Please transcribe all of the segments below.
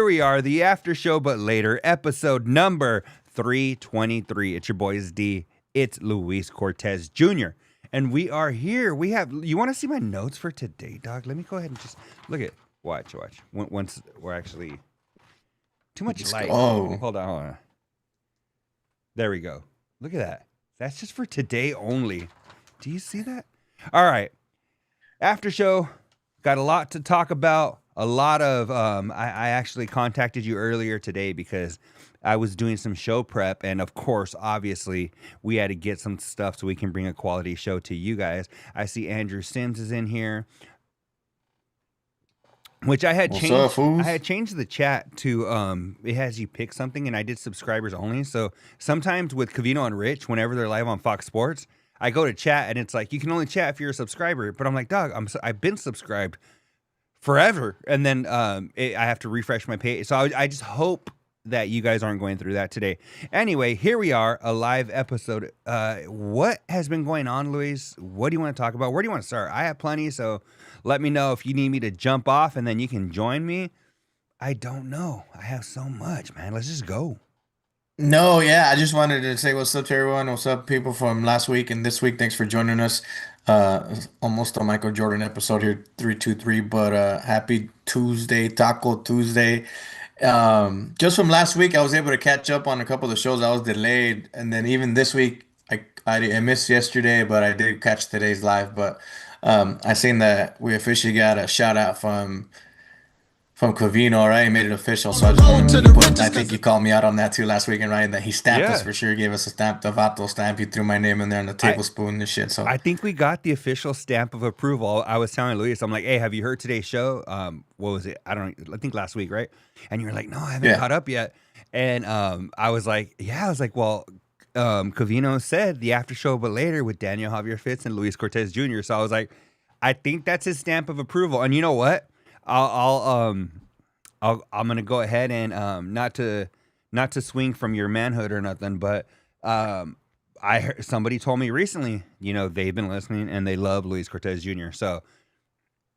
Here we are, the after show, but later, episode number 323. It's your boys D. It's Luis Cortez Jr. And we are here. You want to see my notes for today, dog? Let me go ahead and just look at, watch. Once we're actually, too much light. Oh. Hold on. There we go. Look at that. That's just for today only. Do you see that? All right. After show, got a lot to talk about. A lot of, I actually contacted you earlier today because I was doing some show prep. And of course, obviously, we had to get some stuff so we can bring a quality show to you guys. I see Andrew Sims is in here, which I had changed. What's up, fools? I had changed the chat to, it has you pick something, and I did subscribers only. So sometimes with Covino and Rich, whenever they're live on Fox Sports, I go to chat and it's like, you can only chat if you're a subscriber. But I'm like, dog, I've been subscribed forever, and then I have to refresh my page. So I just hope that you guys aren't going through that today. Anyway, here we are, a live episode. What has been going on, Luis? What do you want to talk about? Where do you want to start? I have plenty, so let me know if you need me to jump off, and then you can join me. I don't know. I have so much, man. Let's just go. No, yeah, I just wanted to say what's up to everyone. What's up, people from last week and this week. Thanks for joining us. Almost a Michael Jordan episode here, 323, but happy Tuesday, Taco Tuesday. Just from last week, I was able to catch up on a couple of the shows. I was delayed, and then even this week, I missed yesterday, but I did catch today's live. But I seen that we officially got a shout out from Covino, right? He made it official. So I just wanted to put, I think you called me out on that too last weekend, right? That he stamped us for sure. He gave us a stamp, the Vato stamp. He threw my name in there on the tablespoon and shit. So I think we got the official stamp of approval. I was telling Luis, I'm like, hey, have you heard today's show? What was it? I think last week, right? And you're like, no, I haven't caught up yet. And I was like, well, Covino said the after show, but later with Daniel Javier Fitz and Luis Cortez Jr. So I was like, I think that's his stamp of approval. And you know what? I'm gonna go ahead and not to swing from your manhood or nothing, but I heard, somebody told me recently, they've been listening and they love Luis Cortez Jr. So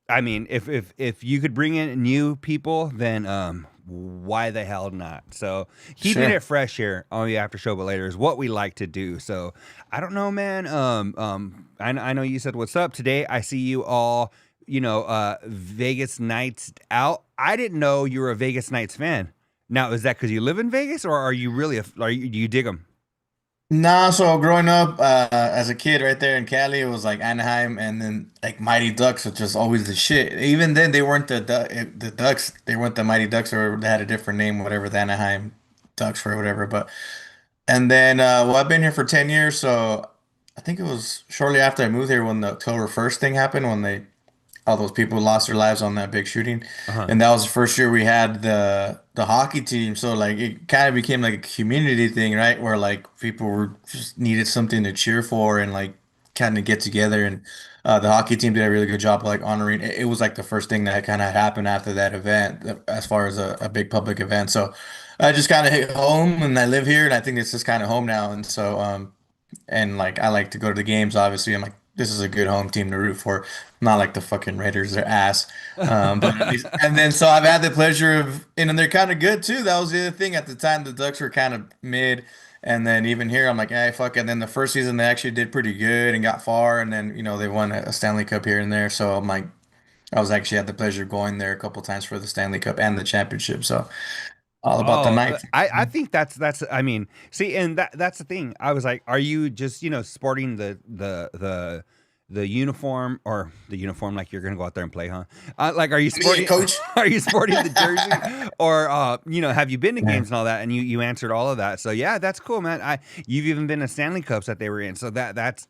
I mean, if you could bring in new people, then why the hell not? So keeping it fresh here on the after show, but later is what we like to do. So I don't know, man. I know you said what's up today. I see you all. Vegas Nights out. I didn't know you were a Vegas Nights fan. Now, is that because you live in Vegas, or are you really? Do you dig them? Nah, so growing up as a kid right there in Cali, it was like Anaheim and then like Mighty Ducks, which was always the shit. Even then, they weren't the Ducks. They weren't the Mighty Ducks, or they had a different name, whatever, the Anaheim Ducks or whatever. But and then, I've been here for 10 years, so I think it was shortly after I moved here when the October 1st thing happened, when all those people lost their lives on that big shooting. And that was the first year we had the hockey team. So like it kind of became like a community thing, right? Where like people were just needed something to cheer for and like kind of get together. And the hockey team did a really good job like honoring. It was like the first thing that kind of happened after that event, as far as a big public event. So I just kind of hit home, and I live here, and I think it's just kind of home now. And so and like I like to go to the games, obviously. I'm like, this is a good home team to root for. Not like the fucking Raiders, they're ass. But at least, and then so I've had the pleasure of, and they're kind of good too. That was the other thing. At the time, the Ducks were kind of mid, and then even here, I'm like, hey, fuck. And then the first season, they actually did pretty good and got far, and then they won a Stanley Cup here and there. So I'm like, I was actually had the pleasure of going there a couple times for the Stanley Cup and the championship. So all about the night. I think that's I mean, see, and that's the thing. I was like, are you just sporting the uniform, or the uniform like you're gonna go out there and play, huh? Like, are you sporting, coach? Are you sporting the jersey, or have you been to games and all that? And you answered all of that. So yeah, that's cool, man. You've even been to Stanley Cups that they were in. So that's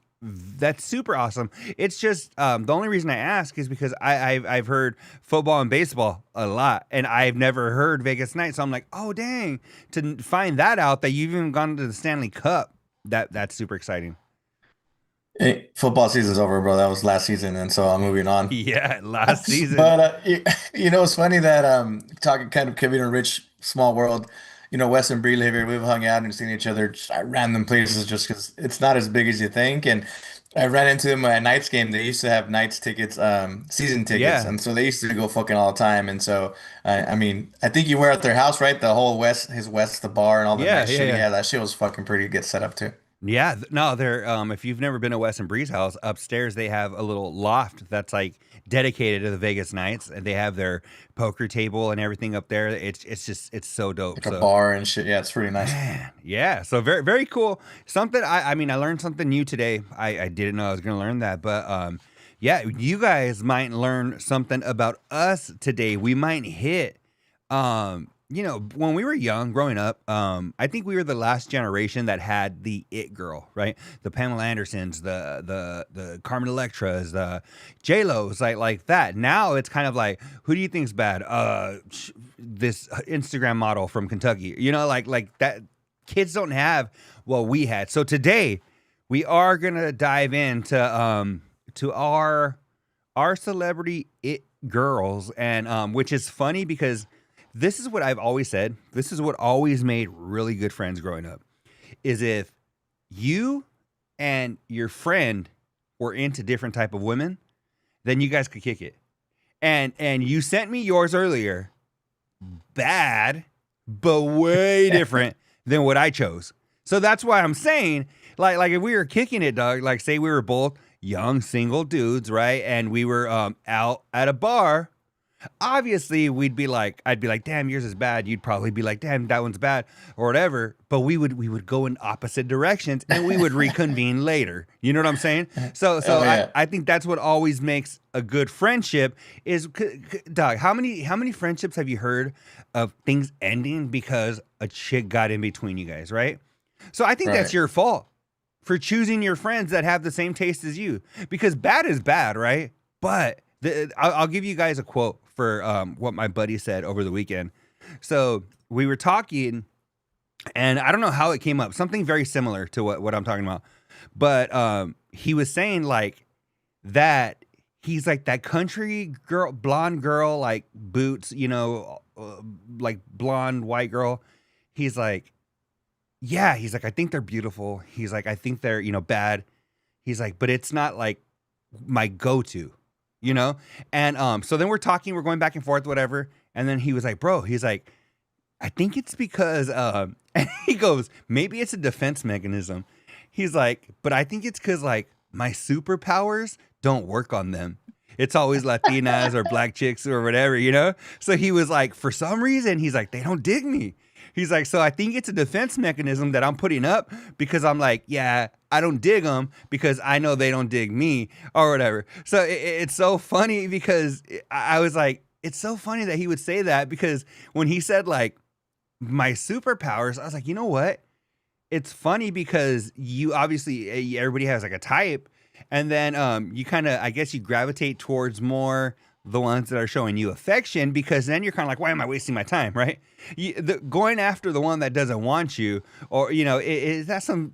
super awesome. It's just the only reason I ask is because I've heard football and baseball a lot, and I've never heard Vegas Nights. So I'm like, oh dang, to find that out that you've even gone to the Stanley Cup, that's super exciting. Hey, football season's over, bro. That was last season, and so I'm moving on. Yeah, last season. But it's funny that talking kind of Covino Rich, small world. Wes and Bree live here. We've hung out and seen each other just at random places just because it's not as big as you think. And I ran into them at Knights game. They used to have Knights tickets, season tickets, Yeah, and so they used to go fucking all the time. And so, I mean, I think you were at their house, right? The whole the bar, and all the yeah, nice yeah, shit. yeah. Yeah, that shit was fucking pretty good set up too. Yeah, no, they're if you've never been to Wes and Bree's house, upstairs they have a little loft that's like dedicated to the Vegas Knights, and they have their poker table and everything up there. It's just it's so dope. Like a So bar and shit. Yeah, it's pretty nice. man, yeah, so very very cool. Something I mean I learned something new today. I didn't know I was gonna learn that, but yeah, you guys might learn something about us today. We might hit when we were young growing up, I think we were the last generation that had the it girl, right? The Pamela Andersons, the Carmen Electras, the J.Lo's, like that. Now it's kind of like, who do you think's bad? This Instagram model from Kentucky, like that. Kids don't have what we had. So today we are gonna dive into to our celebrity it girls, and which is funny because this is what I've always said. This is what always made really good friends growing up. Is if you and your friend were into different type of women, then you guys could kick it. And you sent me yours earlier. Bad, but way different than what I chose. So that's why I'm saying, like if we were kicking it, dog, like say we were both young single dudes, right? And we were out at a bar. Obviously, I'd be like, damn, yours is bad. You'd probably be like, damn, that one's bad, or whatever. But we would go in opposite directions, and we would reconvene later. You know what I'm saying? So Oh yeah. I think that's what always makes a good friendship. Is dog, how many friendships have you heard of things ending because a chick got in between you guys, right? So I think that's Right. your fault for choosing your friends that have the same taste as you, because bad is bad, right? But I'll give you guys a quote for what my buddy said over the weekend. So we were talking, and I don't know how it came up. Something very similar to what I'm talking about. But he was saying like that he's like that country girl, blonde girl, like boots, like blonde white girl. He's like, yeah. He's like, I think they're beautiful. He's like, I think they're bad. He's like, but it's not like my go-to, you know? And so then we're talking, we're going back and forth, whatever. And then he was like, bro, he's like, I think it's because and he goes, maybe it's a defense mechanism. He's like, but I think it's because like my superpowers don't work on them. It's always Latinas or black chicks or whatever, you know? So he was like, for some reason, he's like, they don't dig me. He's like, so I think it's a defense mechanism that I'm putting up because I'm like, yeah, I don't dig them because I know they don't dig me or whatever. So it's so funny because I was like, it's so funny that he would say that, because when he said like my superpowers, I was like, you know what? It's funny because you obviously, everybody has like a type, and then you kind of, I guess you gravitate towards more the ones that are showing you affection, because then you're kind of like, why am I wasting my time, right? Going after the one that doesn't want you, or that's some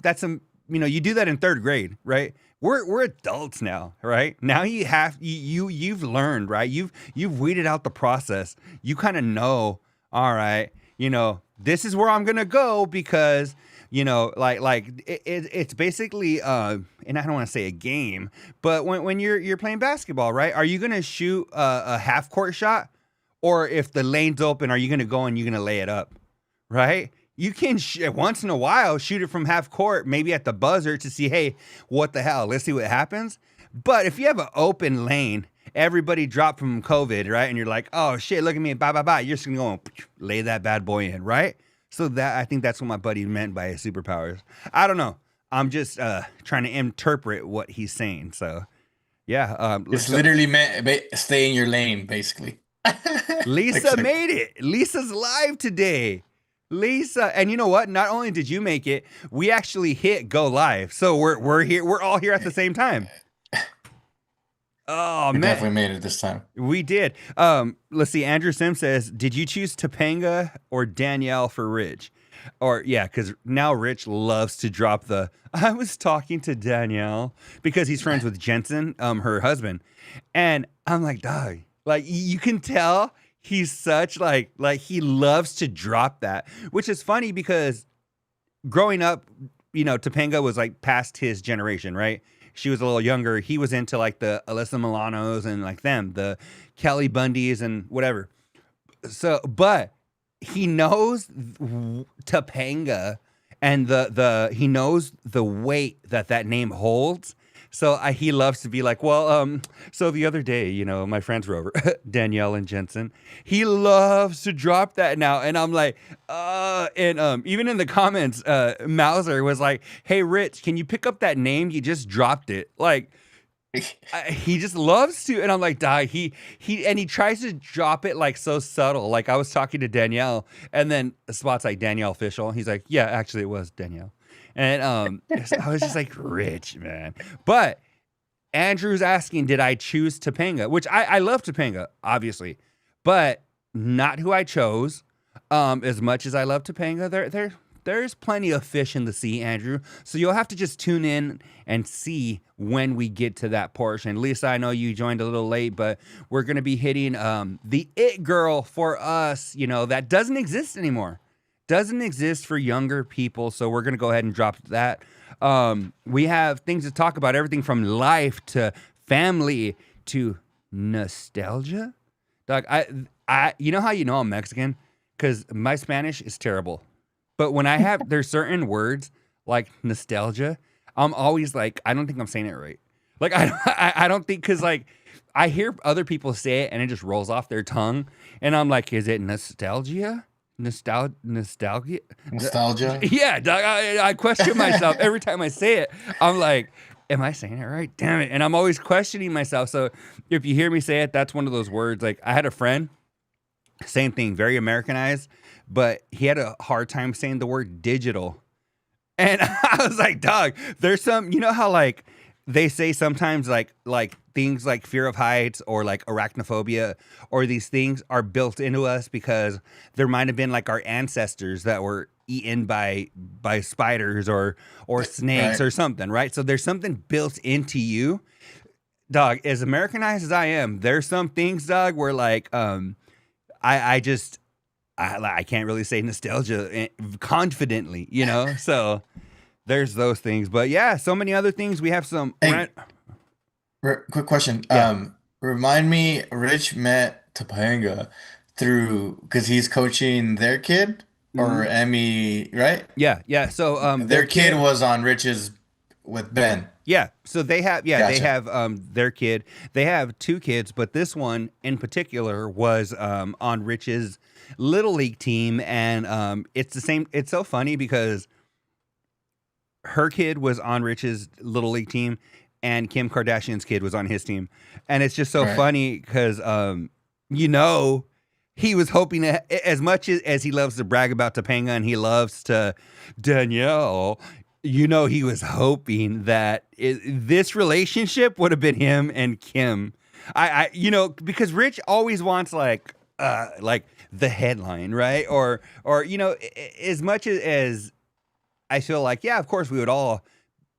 you do that in third grade, right? We're adults now, right? Now you've learned, right? You've weeded out the process. You kind of know, all right, this is where I'm gonna go, because it's basically and I don't want to say a game, but when you're playing basketball, right? Are you gonna shoot a half court shot, or if the lane's open, are you gonna go and you're gonna lay it up, right? You can once in a while shoot it from half court, maybe at the buzzer, to see, hey, what the hell? Let's see what happens. But if you have an open lane, everybody dropped from COVID, right? And you're like, oh shit, look at me, bye bye bye. You're just gonna go and lay that bad boy in, right? So I think that's what my buddy meant by his superpowers. I don't know. I'm just trying to interpret what he's saying. So yeah, It's literally meant stay in your lane, basically. Lisa made it. Lisa's live today. Lisa, and you know what? Not only did you make it, we actually hit go live. So we're here. We're all here at the same time. Oh We man, definitely made it this time. we did. Let's see. Andrew Sim says, "Did you choose Topanga or Danielle for Rich?" Or yeah, because now Rich loves to drop the "I was talking to Danielle," because he's friends with Jensen, her husband, and I'm like, dog, like you can tell he's such like he loves to drop that, which is funny because growing up, Topanga was like past his generation, right? She was a little younger. He was into like the Alyssa Milanos and like them, the Kelly Bundys and whatever. So, but he knows Topanga and he knows the weight that name holds. So he loves to be like, well, so the other day, my friends were over, Danielle and Jensen. He loves to drop that now, and I'm like, and even in the comments, Mauser was like, hey, Rich, can you pick up that name? You just dropped it, like. He just loves to, and I'm like, die. He tries to drop it like so subtle. Like I was talking to Danielle, and then Spot's like Danielle official. He's like, yeah, actually, it was Danielle, and I was just like, Rich man. But Andrew's asking, did I choose Topanga? Which I love Topanga, obviously, but not who I chose. As much as I love Topanga, there's plenty of fish in the sea, Andrew. So you'll have to just tune in and see when we get to that portion. Lisa, I know you joined a little late, but we're going to be hitting the it girl for us, that doesn't exist anymore. Doesn't exist for younger people. So we're going to go ahead and drop that. We have things to talk about, everything from life to family to nostalgia. Doc, you know how I'm Mexican? Because my Spanish is terrible. But when there's certain words like nostalgia, I'm always like, I don't think I'm saying it right. Like, I don't think, because like, I hear other people say it and it just rolls off their tongue. And I'm like, is it nostalgia? Nostalgia? Nostalgia? Yeah, dog, I question myself every time I say it. I'm like, am I saying it right? Damn it. And I'm always questioning myself. So if you hear me say it, that's one of those words. Like, I had a friend, same thing, very Americanized, but he had a hard time saying the word digital. And I was like, dog, there's some, how like they say sometimes like things like fear of heights or like arachnophobia or these things are built into us because there might have been like our ancestors that were eaten by spiders or snakes Right. or something, right? So there's something built into you. Dog, as Americanized as I am, there's some things, dog, where like I just I can't really say nostalgia confidently, So there's those things, but yeah, so many other things. We have some. Hey, quick question. Yeah. Remind me, Rich met Topanga through because he's coaching their kid or Mhm. Emmy, right? Yeah, yeah. So their Their kid kid. was on Rich's with Ben. Yeah. So they Gotcha. have their kid. They have two kids, but this one in particular was on Rich's little league team, and it's the same. It's so funny because her kid was on Rich's little league team, and Kim Kardashian's kid was on his team, and it's just so Right. funny because you know, he was hoping to, as much as he loves to brag about Topanga and he loves to Danielle. He was hoping that this relationship would have been him and Kim. Because Rich always wants like the headline, right? Or as much as I feel like, yeah, of course we would all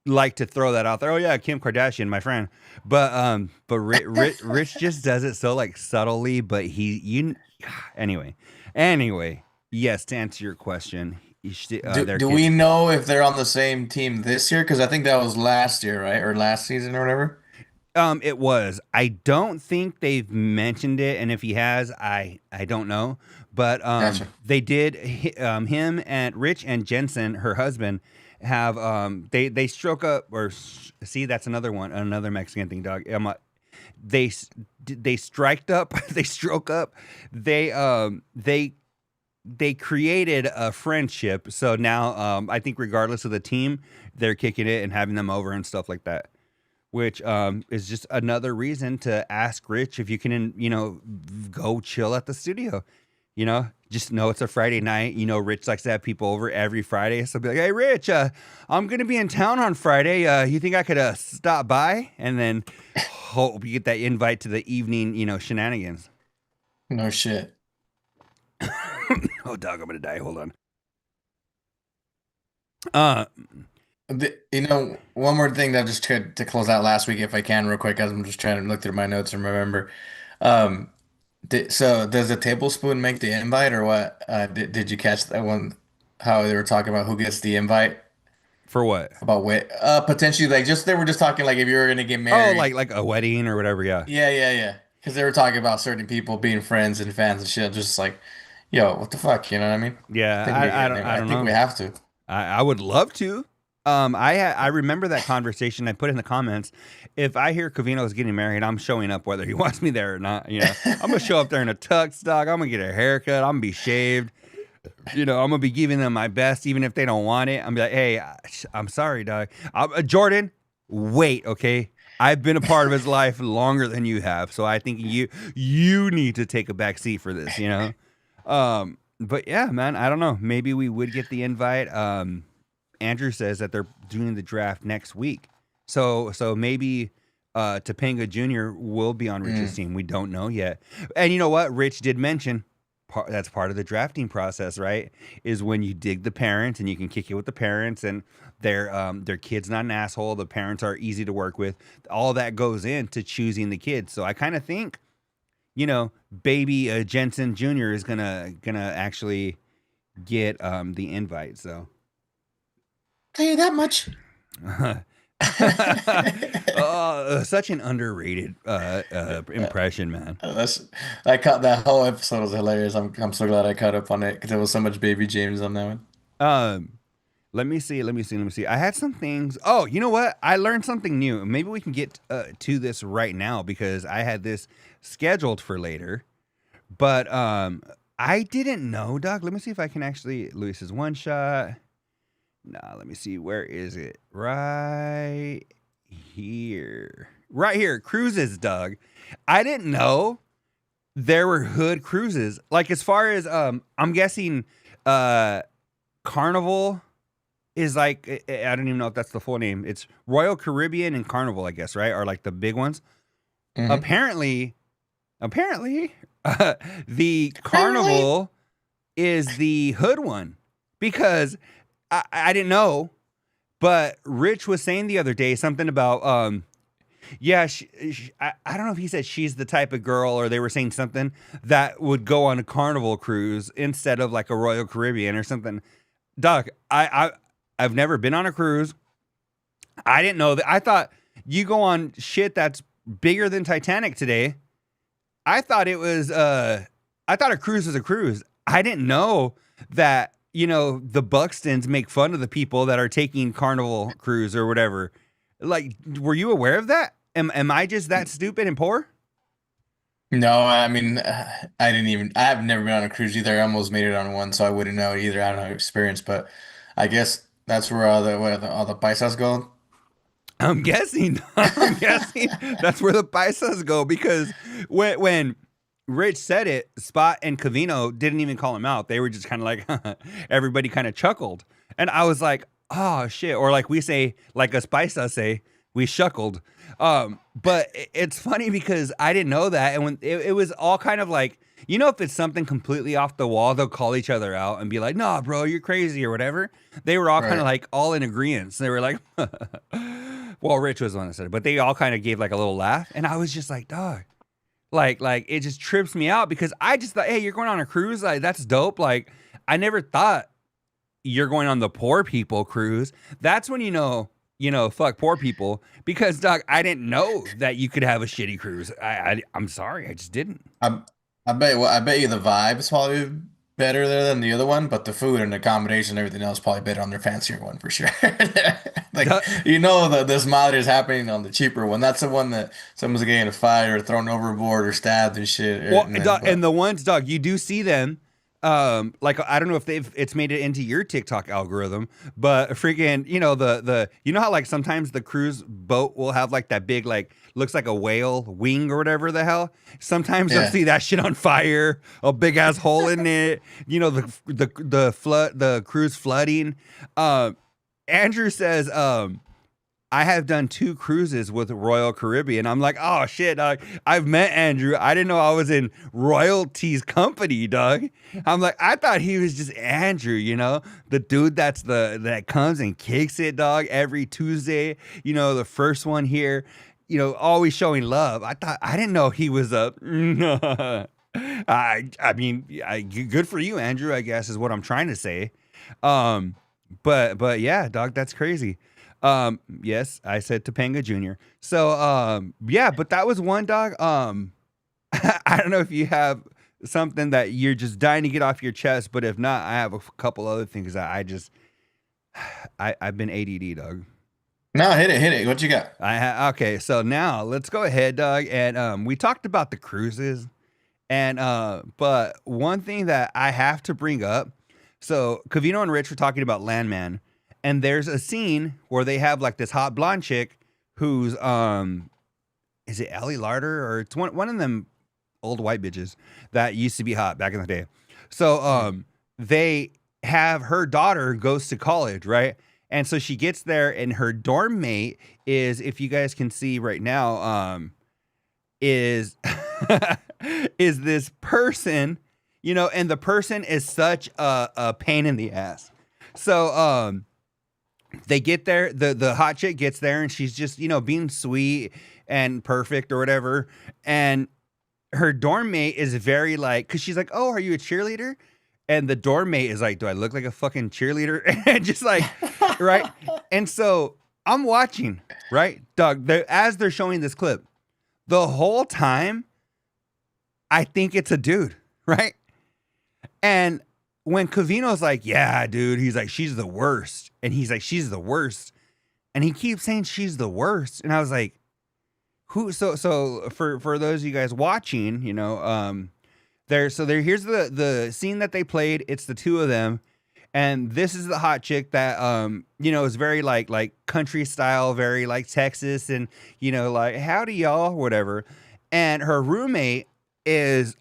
like to throw that out there. Oh yeah, Kim Kardashian, my friend. But Rich just does it so like subtly. But anyway, yes. To answer your question, their Do kid. we know if they're on the same team this year? Because I think that was last year, right? Or last season or whatever. It was. I don't think they've mentioned it, and if he has, I don't know. But Gotcha. they did. Him and Rich and Jensen, her husband, have they stroke up see, that's another Mexican thing, dog. They striked up, they stroke up, they created a friendship. So now I think regardless of the team, they're kicking it and having them over and stuff like that, which is just another reason to ask Rich if you can, go chill at the studio. Just know it's a Friday night. Rich likes to have people over every Friday. So be like, hey, Rich, I'm going to be in town on Friday. You think I could stop by? And then hope you get that invite to the evening, shenanigans. No shit. Oh, dog, I'm going to die. Hold on. Uh, One more thing that I just tried to close out last week, if I can, real quick, as I'm just trying to look through my notes and remember. Um, So does the tablespoon make the invite or what? Did you catch that one? How they were talking about who gets the invite For what? about what? Potentially like just they were just talking like if you were gonna get Oh, married. like a wedding or whatever. Yeah. Yeah. Because they were talking about certain people being friends and fans and shit. Just like, yo, what the fuck? You know what I mean? Yeah. I I don't think we know. have to. I would love to. I remember that conversation. I put in the comments. If I hear Covino is getting married, I'm showing up whether he wants me there or not. I'm gonna show up there in a tux, dog. I'm gonna get a haircut. I'm gonna be shaved. I'm gonna be giving them my best, even if they don't want it. I'm be like, hey, I'm sorry, dog. Jordan, wait, okay. I've been a part of his life longer than you have, so I think you need to take a back seat for this. But yeah, man, I don't know. Maybe we would get the invite. Andrew says that they're doing the draft next week, so maybe Topanga Jr. will be on Rich's Mm. team. We don't know yet. And you know what? Rich did mention that's part of the drafting process, right? Is when you dig the parents and you can kick it with the parents and their kid's not an asshole. The parents are easy to work with. All that goes into choosing the kids. So I kind of think, baby Jensen Jr. is gonna actually get the invite. So. Tell you that much. Such an underrated impression, man. That's I caught that whole episode was hilarious. I'm so glad I caught up on it because there was so much baby James on that one. Um, let me see. I had some things. Oh, you know what? I learned something new. Maybe we can get to this right now because I had this scheduled for later. But I didn't know, Doc. Let me see if I can actually. Luis's one shot. Nah, let me see. Where is it? Right here. Right here. Cruises, Doug. I didn't know there were hood cruises. Like as far as I'm guessing Carnival is like I don't even know if that's the full name. It's Royal Caribbean and Carnival, I guess, right? Are like the big ones. Hmm. Apparently, the Apparently. Carnival is the hood one because I didn't know, but Rich was saying the other day something about yeah, I don't know if he said she's the type of girl or they were saying something that would go on a Carnival cruise instead of like a Royal Caribbean or something. Doc, I've never been on a cruise. I didn't know that. I thought you go on shit that's bigger than Titanic today. I thought it was I thought a cruise was a cruise. I didn't know that, the Buxtons make fun of the people that are taking Carnival cruise or whatever. Like, were you aware of that? Am I just that stupid and poor? No, I mean, I didn't even. I've never been on a cruise either. I almost made it on one, so I wouldn't know either. I don't know experience, but I guess that's where all the paisas go. I'm guessing. I'm guessing that's where the paisas go because when Rich said it, Spot and Cavino didn't even call him out. They were just kind of like, everybody kind of chuckled. And I was like, oh shit. Or like we say, like us paisas say, we shuckled. But it's funny because I didn't know that. And when it was all kind of like, if it's something completely off the wall, they'll call each other out and be like, nah, bro, you're crazy or whatever. They were all kind of Right. like all in agreement. They were like, well, Rich was the one that said it, but they all kind of gave like a little laugh. And I was just like, dog, like it just trips me out because I just thought, hey, you're going on a cruise. Like, that's dope. Like, I never thought you're going on the poor people cruise. That's when fuck poor people because dog, I didn't know that you could have a shitty cruise. I'm sorry, I just didn't. I I bet you the vibe's probably better there than the other one, but the food and accommodation and everything else probably better on their fancier one for sure. Like Duh, that this madre is happening on the cheaper one. That's the one that someone's getting in a fight or thrown overboard or stabbed and shit. well, And then, dog, and but the ones, dog, you do see them. Like I don't know if it's made it into your TikTok algorithm, but freaking, you know how like sometimes the cruise boat will have like that big like looks like a whale wing or whatever the hell. Sometimes you'll yeah. see that shit on fire, a big ass hole in it. The flood, the cruise flooding. Andrew says, I have done 2 cruises with Royal Caribbean. I'm like, oh shit, dog. I've met Andrew. I didn't know I was in royalty's company, dog. I'm like, I thought he was just Andrew, the dude that comes and kicks it, dog, every Tuesday. The first one here, always showing love. I didn't know he was a I mean, good for you, Andrew, I guess is what I'm trying to say. Um, but yeah, dog, that's crazy. Yes, I said Topanga Jr. So yeah, but that was one, dog. I don't know if you have something that you're just dying to get off your chest, but if not, I have a couple other things that I just I've been ADD, dog. No, hit it. What you got? Okay, so now let's go ahead, Doug, and we talked about the cruises, and but one thing that I have to bring up, so Covino and Rich were talking about Landman, and there's a scene where they have like this hot blonde chick who's is it Ellie Larder or it's one of them old white bitches that used to be hot back in the day. So they have her daughter goes to college, right? And so she gets there, and her dorm mate is, if you guys can see right now, is is this person, you know, and the person is such a pain in the ass. So they get there, the hot chick gets there, and she's just, you know, being sweet and perfect or whatever. And her dorm mate is very like, because she's like, oh, are you a cheerleader? And the dorm mate is like, do I look like a fucking cheerleader? And just like, right? And so I'm watching, right? Doug, as they're showing this clip, the whole time, I think it's a dude, right? And when Covino's like, yeah, dude, he's like, she's the worst. And he's like, she's the worst. And he keeps saying she's the worst. And I was like, who? So for those of you guys watching, you know, here's the scene that they played. It's the two of them, and this is the hot chick that you know, is very like country style, very like Texas, and you know, like howdy y'all, whatever. And her roommate is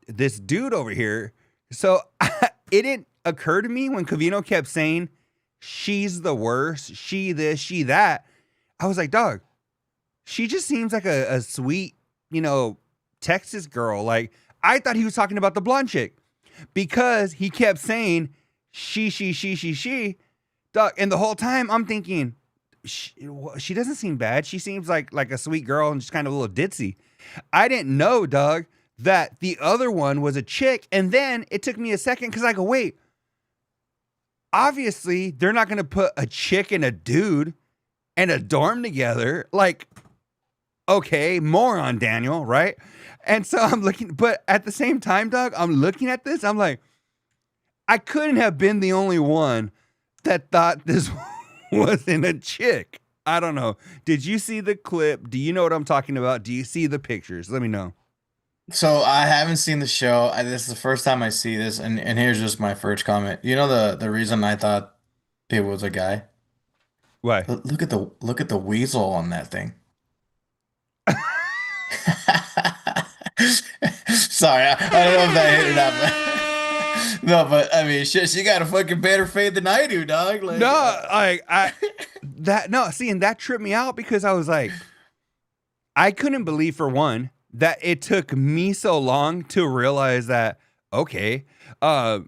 this dude over here. So it didn't occur to me when Covino kept saying she's the worst, she this, she that. I was like, dog, she just seems like a sweet, you know, Texas girl. Like, I thought he was talking about the blonde chick because he kept saying she. Dog, and the whole time I'm thinking, she doesn't seem bad. She seems like a sweet girl and just kind of a little ditzy. I didn't know, Doug, that the other one was a chick. And then it took me a second because I go, wait, obviously they're not going to put a chick and a dude and a dorm together. Like, okay, moron, Daniel, right? And so I'm looking, but at the same time, Doug, I'm looking at this. I'm like, I couldn't have been the only one that thought this wasn't a chick. I don't know. Did you see the clip? Do you know what I'm talking about? Do you see the pictures? Let me know. So I haven't seen the show. This is the first time I see this, and here's just my first comment. You know the reason I thought it was a guy? Why? Look at the weasel on that thing. Sorry, I don't know if that hit or not, but no, but I mean, shit, she got a fucking better fade than I do, dog. Like, no, and that tripped me out because I was like, I couldn't believe for one that it took me so long to realize that. Okay, let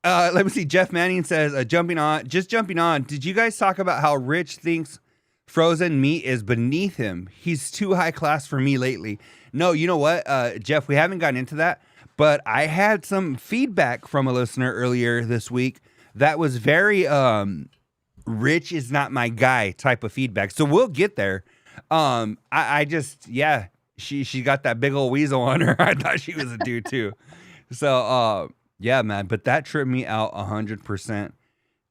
me see. Jeff Manning says, jumping on. Did you guys talk about how Rich thinks frozen meat is beneath him? He's too high class for me lately. No, you know what, Jeff, we haven't gotten into that, but I had some feedback from a listener earlier this week that was very Rich is not my guy type of feedback. So we'll get there. I just, yeah, she got that big old weasel on her. I thought she was a dude too. So yeah, man, but that tripped me out 100%.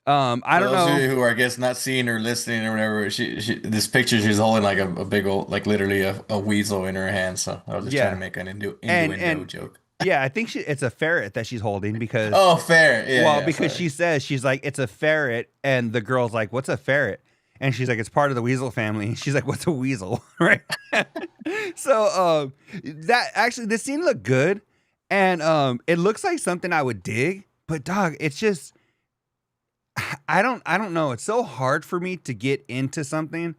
I don't know. Those of you who are, I guess, not seeing or listening or whatever, she this picture, she's holding like a big old, like literally a weasel in her hand. So I was just trying to make an innuendo joke. Yeah, I think it's a ferret that she's holding because. Oh, ferret. Yeah. Well, because she says, she's like, it's a ferret, and the girl's like, what's a ferret? And she's like, it's part of the weasel family. And she's like, what's a weasel? Right. So that actually, this scene looked good, and it looks like something I would dig. But dog, it's just. I don't know. It's so hard for me to get into something.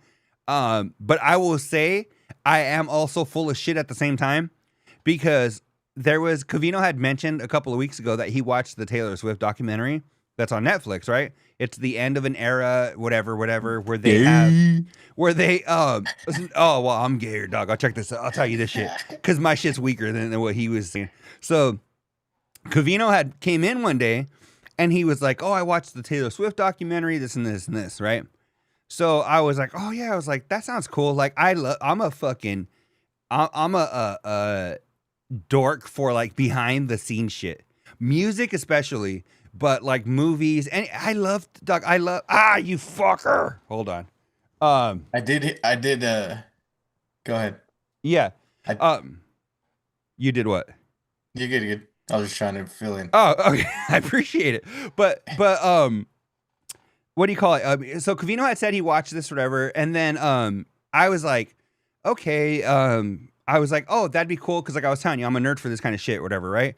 But I will say I am also full of shit at the same time because Covino had mentioned a couple of weeks ago that he watched the Taylor Swift documentary, that's on Netflix, right? It's the end of an era, whatever, where they have where they oh well, I'm gay, dog. I'll check this out. I'll tell you this shit because my shit's weaker than what he was saying. So Covino had came in one day and he was like, "Oh, I watched the Taylor Swift documentary, this and this and this, right?" So I was like, "Oh yeah," I was like, "That sounds cool." Like I'm a fucking I'm a dork for like behind the scenes shit, music especially, but like movies. And I love, dog. I love you fucker. Hold on. I did. Go ahead. Yeah. I You did what? you're good. You're good. I was just trying to fill in. Oh, okay. I appreciate it. But what do you call it? So Covino had said he watched this, whatever, and then I was like, okay, I was like, oh, that'd be cool because like I was telling you, I'm a nerd for this kind of shit, whatever, right?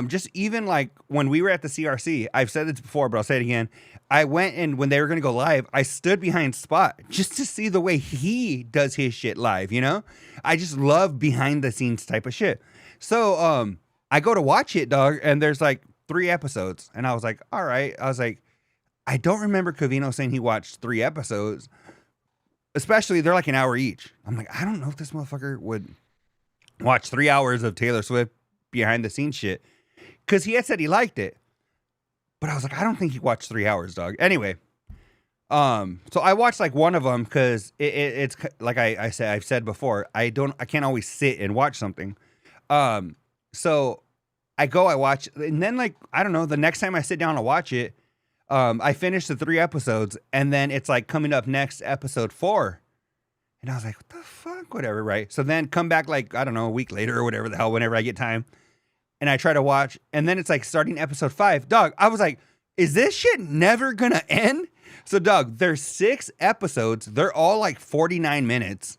Just even like when we were at the CRC, I've said this before, but I'll say it again. I went and when they were gonna go live, I stood behind Spot just to see the way he does his shit live. You know, I just love behind the scenes type of shit. So I go to watch it, dog, and there's like 3 episodes, and I was like, all right. I was like, I don't remember Covino saying he watched 3 episodes. Especially, they're like an hour each. I'm like, I don't know if this motherfucker would watch 3 hours of Taylor Swift behind the scenes shit. Because he had said he liked it. But I was like, I don't think he watched 3 hours, dog. Anyway, so I watched like one of them because it's like I've said before, I can't always sit and watch something. So I watch, and then like, I don't know, the next time I sit down to watch it, I finished the 3 episodes, and then it's like coming up next episode 4. And I was like, what the fuck? Whatever, right? So then come back like, I don't know, a week later or whatever the hell, whenever I get time. And I try to watch, and then it's like starting episode 5. Dog, I was like, is this shit never gonna end? So, dog, there's 6 episodes. They're all like 49 minutes,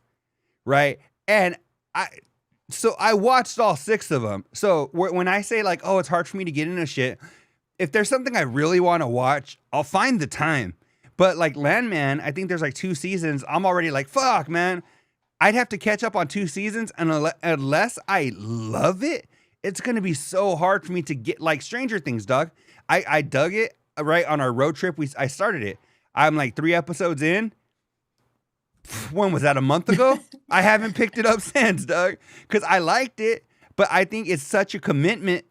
right? And I watched all 6 of them. So when I say like, oh, it's hard for me to get into shit, if there's something I really want to watch, I'll find the time. But like Landman, I think there's like 2 seasons. I'm already like, fuck, man. I'd have to catch up on 2 seasons. And unless I love it, it's going to be so hard for me to get like Stranger Things, dog. I dug it right on our road trip. I started it. I'm like 3 episodes in. When was that, a month ago? I haven't picked it up since, dog. Because I liked it. But I think it's such a commitment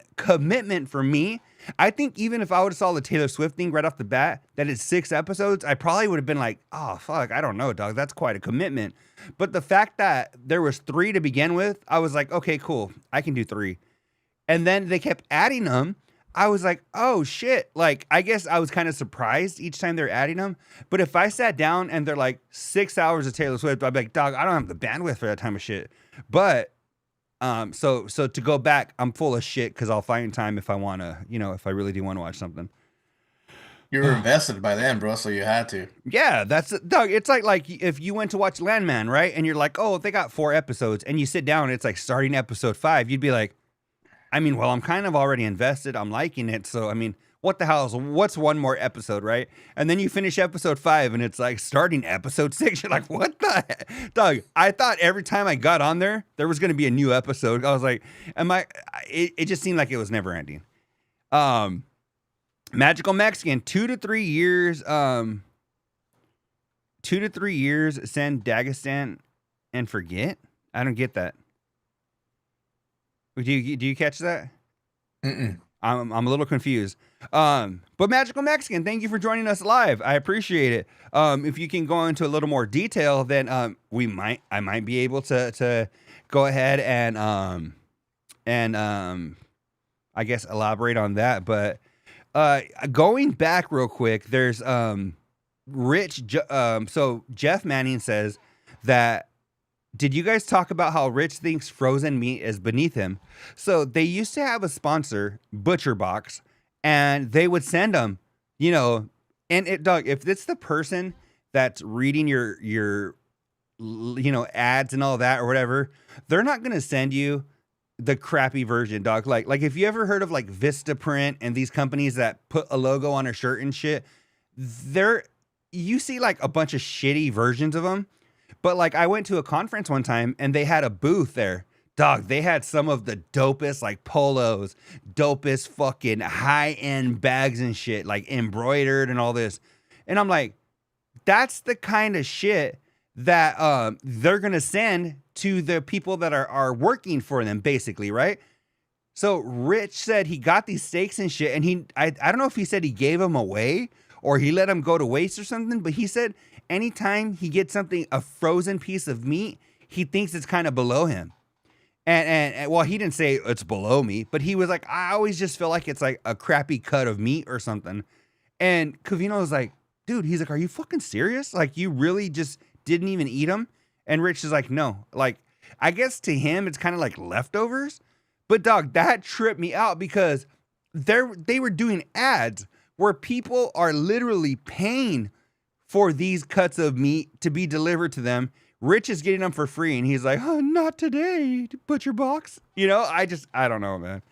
for me. I think even if I would have saw the Taylor Swift thing right off the bat, that it's 6 episodes, I probably would have been like, oh, fuck, I don't know, dog. That's quite a commitment. But the fact that there was 3 to begin with, I was like, okay, cool. I can do 3. And then they kept adding them. I was like, oh, shit. Like, I guess I was kind of surprised each time they're adding them. But if I sat down and they're like 6 hours of Taylor Swift, I'd be like, dog, I don't have the bandwidth for that time of shit. But so to go back, I'm full of shit because I'll find time if I want to, if I really do want to watch something. You were invested by then, bro, so you had to. Yeah, that's Doug. It's like if you went to watch Landman, right? And you're like, oh, they got 4 episodes, and you sit down, and it's like starting episode 5. You'd be like, I mean, well, I'm kind of already invested. I'm liking it, so I mean, what the hell what's one more episode, right? And then you finish episode 5, and it's like starting episode 6. You're like, what the heck? Doug, I thought every time I got on there was going to be a new episode. I was like, it just seemed like it was never ending. Magical Mexican, 2 to 3 years, 2 to 3 years, send Dagestan and forget? I don't get that. Do you catch that? Mm-mm. I'm a little confused. But Magical Mexican, thank you for joining us live. I appreciate it. If you can go into a little more detail, then I might be able to go ahead and I guess elaborate on that. But going back real quick, there's Rich. So Jeff Manning says that. Did you guys talk about how Rich thinks frozen meat is beneath him? So they used to have a sponsor, Butcher Box, and they would send them, and Doug, if it's the person that's reading your ads and all that or whatever, they're not going to send you the crappy version, dog. Like if you ever heard of like Vistaprint and these companies that put a logo on a shirt and shit, you see like a bunch of shitty versions of them. But like I went to a conference one time and they had a booth there Dog, they had some of the dopest like polos, dopest fucking high-end bags and shit, like embroidered and all this. And I'm like, that's the kind of shit that they're gonna send to the people that are working for them, basically, right? So Rich said he got these steaks and shit, and I don't know if he said he gave them away or he let them go to waste or something, but he said anytime he gets something, a frozen piece of meat, he thinks it's kind of below him. And well, he didn't say it's below me, but he was like, I always just feel like it's like a crappy cut of meat or something. And Covino was like, dude, he's like, are you fucking serious? Like, you really just didn't even eat them? And Rich is like, no. Like, I guess to him, it's kind of like leftovers. But dog, that tripped me out because they were doing ads where people are literally paying for these cuts of meat to be delivered to them. Rich is getting them for free, and he's like, oh, not today, butcher box. You know, I don't know, man.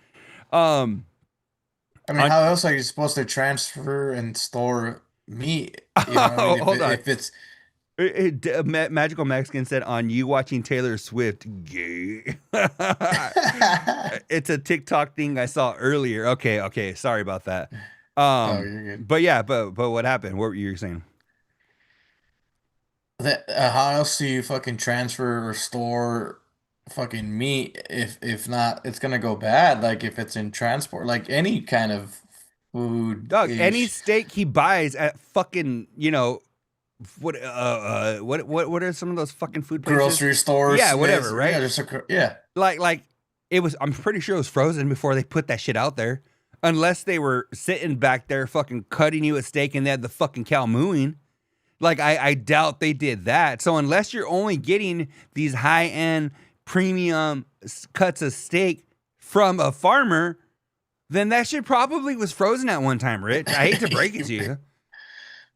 I mean, how else are you supposed to transfer and store meat? You know what I mean? Hold on. If it's Magical Mexican said on you watching Taylor Swift, gay. It's a TikTok thing I saw earlier. Okay, sorry about that. oh, you're good. But yeah, but what happened? What were you saying? That how else do you fucking transfer or store fucking meat if not it's gonna go bad like if it's in transport like any kind of food Dog, any ish steak he buys at fucking, what are some of those fucking food places? grocery stores, Yeah, whatever, right? Yeah, yeah. Like it was. I'm pretty sure it was frozen before they put that shit out there, unless they were sitting back there fucking cutting you a steak and they had the fucking cow mooing. Like, I doubt they did that. So unless you're only getting these high-end premium cuts of steak from a farmer, then that shit probably was frozen at one time, Rich. I hate to break it to you.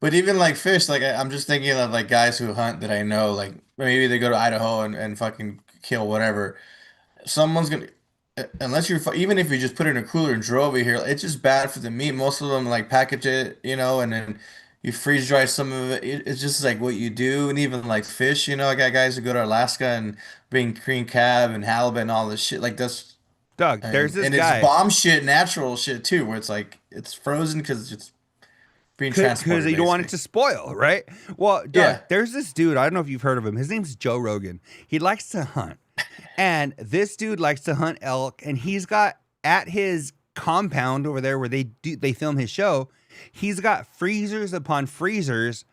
But even like fish, like I'm just thinking of like guys who hunt that I know, like maybe they go to Idaho and fucking kill whatever. Someone's gonna, unless you're, even if you just put it in a cooler and drove it here, it's just bad for the meat. Most of them like package it, and then you freeze dry some of it. It's just like what you do. And even like fish, I got guys who go to Alaska and bring cream cab and halibut and all this shit. Like that's, Doug, there's this and guy. it's bomb shit, natural shit too, where it's like, it's frozen because it's being transported. Because you don't want it to spoil, right? Well, Doug, Yeah. there's this dude. I don't know if you've heard of him. His name's Joe Rogan. He likes to hunt. And this dude likes to hunt elk. And he's got at his compound over there where they film his show, he's got freezers upon freezers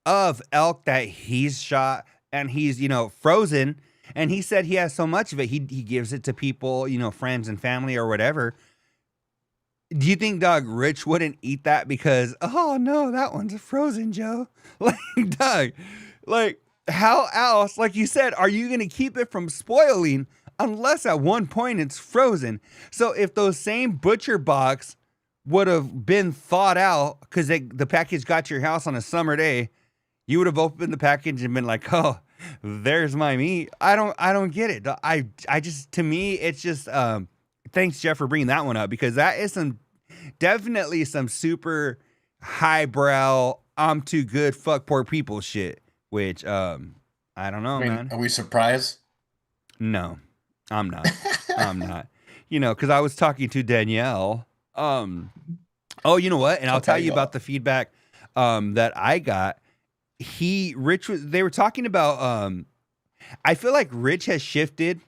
of elk that he's shot and he's, frozen. And he said he has so much of it, he gives it to people, friends and family or whatever. Do you think, Doug, Rich wouldn't eat that because, oh no, that one's frozen, Joe? Like, Doug, like, how else, like you said, are you going to keep it from spoiling unless at one point it's frozen? So if those same butcher box would have been thawed out because the package got to your house on a summer day, you would have opened the package and been like, oh, there's my meat. I don't get it. I just, to me, it's just, thanks, Jeff, for bringing that one up because that is definitely some super highbrow, I'm too good, fuck poor people shit. Which I don't know, man. Are we surprised? No, I'm not. I'm not. Because I was talking to Danielle. Oh, you know what? And I'll tell you about the feedback that I got. They were talking about. I feel like Rich has shifted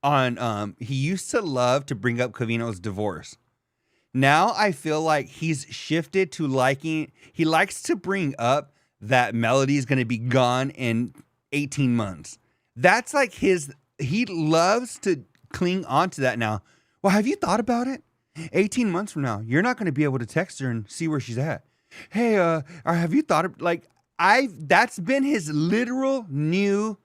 on. He used to love to bring up Covino's divorce. Now I feel like he's shifted to liking. He likes to bring up that Melody is going to be gone in 18 months. That's like he loves to cling on to that now. Well, have you thought about it? 18 months from now, you're not going to be able to text her and see where she's at. Hey, or have you thought of, like, that's been his literal new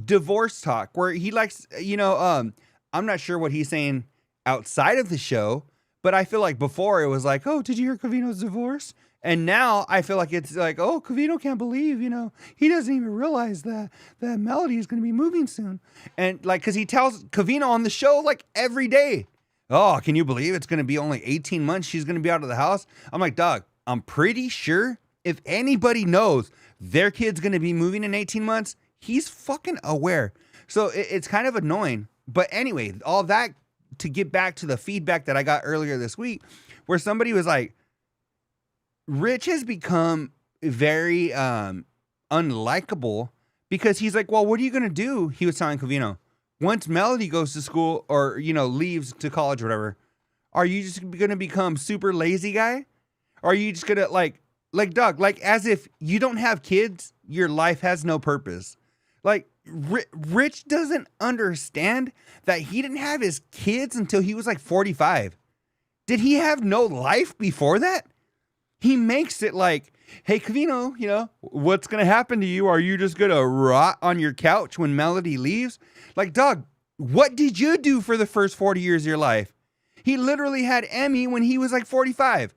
divorce talk where he likes, I'm not sure what he's saying outside of the show, but I feel like before it was like, oh, did you hear Covino's divorce? And now I feel like it's like, oh, Covino can't believe, he doesn't even realize that Melody is going to be moving soon. And like, because he tells Covino on the show like every day, oh, can you believe it's going to be only 18 months she's going to be out of the house? I'm like, dog, I'm pretty sure if anybody knows their kid's going to be moving in 18 months, he's fucking aware. So it's kind of annoying. But anyway, all that to get back to the feedback that I got earlier this week, where somebody was like, Rich has become very unlikable because he's like, well, what are you going to do? He was telling Covino, once Melody goes to school or, leaves to college or whatever, are you just going to become super lazy guy? Or are you just going to like Doug, like as if you don't have kids, your life has no purpose. Like Rich doesn't understand that he didn't have his kids until he was like 45. Did he have no life before that? He makes it like, hey, Covino, what's going to happen to you? Are you just going to rot on your couch when Melody leaves? Like, Doug, what did you do for the first 40 years of your life? He literally had Emmy when he was like 45.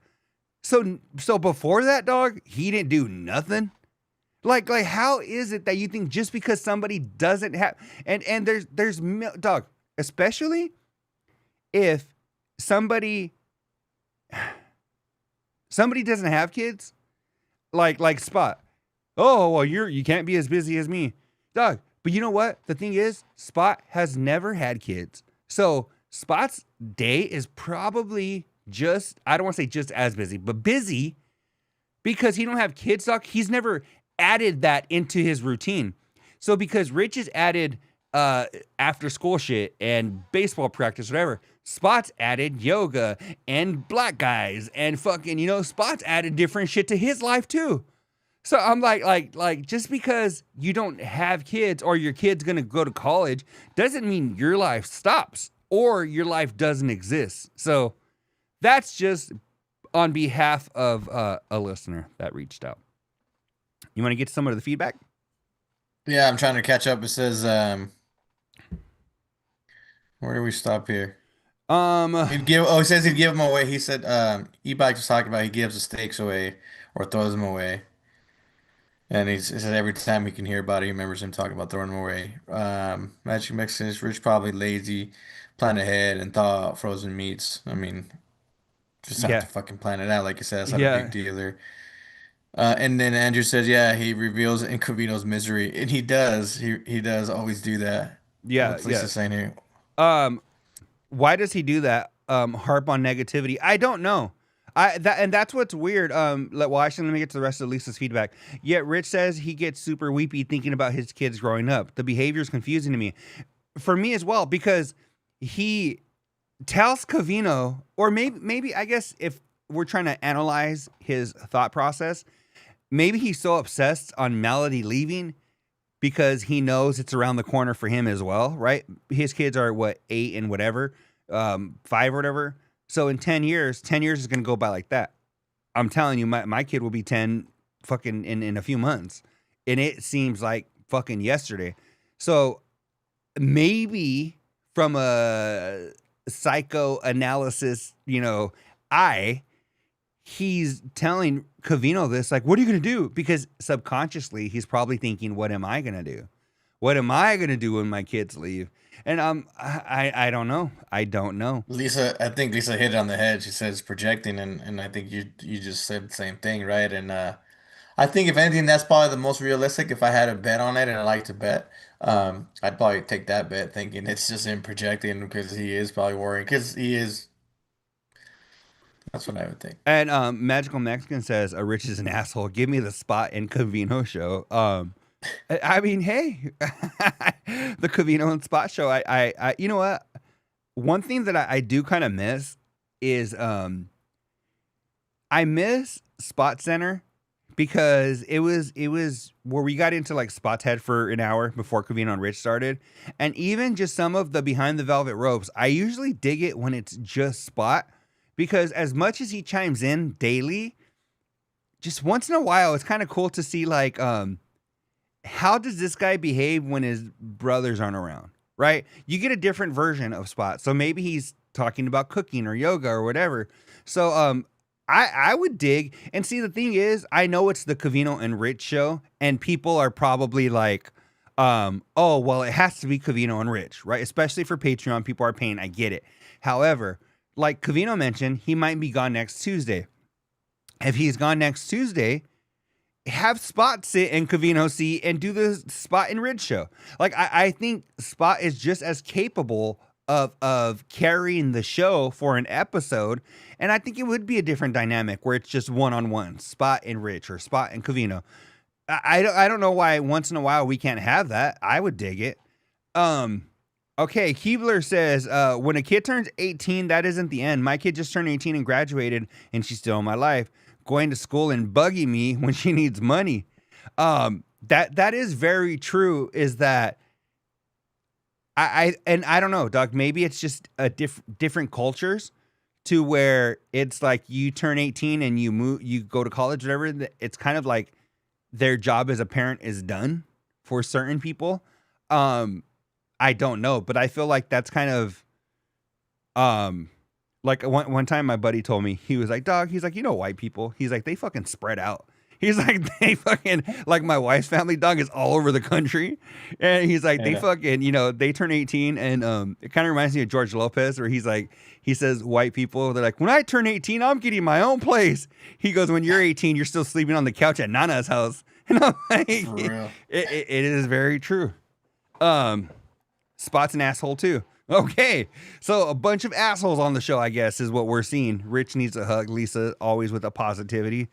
So before that, dog, he didn't do nothing. Like how is it that you think just because somebody doesn't have and there's dog, especially if somebody doesn't have kids, like Spot. Oh, well, you can't be as busy as me, dog. But you know what? The thing is, Spot has never had kids, so Spot's day is probably I don't want to say just as busy, but busy because he don't have kids, dog. He's never added that into his routine. So because Rich has added after school shit and baseball practice, whatever, Spot's added yoga and black guys and fucking, Spot's added different shit to his life too. So I'm like, just because you don't have kids or your kid's gonna go to college doesn't mean your life stops or your life doesn't exist. So that's just on behalf of a listener that reached out. You want to get some of the feedback? Yeah, I'm trying to catch up. It says, where do we stop here? He says he'd give them away. He said, E-Bike was talking about he gives the steaks away or throws them away. And he said every time he can hear about it, he remembers him talking about throwing them away. Magic Mexicans, Rich probably lazy, plan ahead and thaw out frozen meats. I mean, just have to fucking plan it out. Like you said, that's not a big deal there. And then Andrew says, yeah, he reveals in Covino's misery. And he does. He does always do that. Yeah. What's Lisa saying here? Why does he do that? Harp on negativity. I don't know. That's what's weird. Well, actually, let me get to the rest of Lisa's feedback. Yet Rich says he gets super weepy thinking about his kids growing up. The behavior is confusing to me. For me as well, because he tells Covino, or maybe I guess if we're trying to analyze his thought process, maybe he's so obsessed on Melody leaving because he knows it's around the corner for him as well, right? His kids are 8 and whatever, 5 or whatever. So in 10 years is going to go by like that. I'm telling you, my kid will be 10 fucking in a few months. And it seems like fucking yesterday. So maybe from a psychoanalysis, he's telling Covino this, like, what are you going to do? Because subconsciously, he's probably thinking, what am I going to do? What am I going to do when my kids leave? And I don't know. I don't know. I think Lisa hit it on the head. She says projecting, and I think you just said the same thing, right? And I think if anything, that's probably the most realistic. If I had a bet on it and I like to bet, I'd probably take that bet, thinking it's just him projecting because he is probably worrying because he is. That's what I would think. And Magical Mexican says, Rich is an asshole. Give me the Spot in Covino show. I mean, hey, the Covino and Spot show. I you know what? One thing that I do kind of miss is I miss Spot Center because it was where we got into like Spot's head for an hour before Covino and Rich started, and even just some of the behind the velvet ropes. I usually dig it when it's just Spot because as much as he chimes in daily, just once in a while, it's kind of cool to see like how does this guy behave when his brothers aren't around, right? You get a different version of Spot. So maybe he's talking about cooking or yoga or whatever. So I would dig. And see, the thing is, I know it's the Covino and Rich show, and people are probably like, oh, well, it has to be Covino and Rich, right? Especially for Patreon, people are paying. I get it. However, like Covino mentioned, he might be gone next Tuesday. If he's gone next Tuesday, have Spot sit in Covino seat and do the Spot and Ridge show. Like I think Spot is just as capable of carrying the show for an episode, and I think it would be a different dynamic where it's just one-on-one, Spot and Rich or Spot and Covino. I don't know why once in a while we can't have that. I would dig it. Okay, Keebler says, when a kid turns 18, that isn't the end. My kid just turned 18 and graduated, and she's still in my life, going to school and bugging me when she needs money. That is very true, is that I don't know, Doug, maybe it's just a different cultures to where it's like you turn 18 and you go to college, whatever. It's kind of like their job as a parent is done for certain people. I don't know, but I feel like that's kind of, like one time my buddy told me, he was like, dog, he's like, white people, he's like, they fucking spread out. He's like, they fucking, like my wife's family, dog, is all over the country. And he's like, they fucking, they turn 18 and, it kind of reminds me of George Lopez, where he's like, he says white people, they're like, when I turn 18, I'm getting my own place. He goes, when you're 18, you're still sleeping on the couch at Nana's house. And I'm like, for real. It is very true. Spot's an asshole too. Okay, so a bunch of assholes on the show, I guess, is what we're seeing. Rich needs a hug. Lisa, always with the positivity.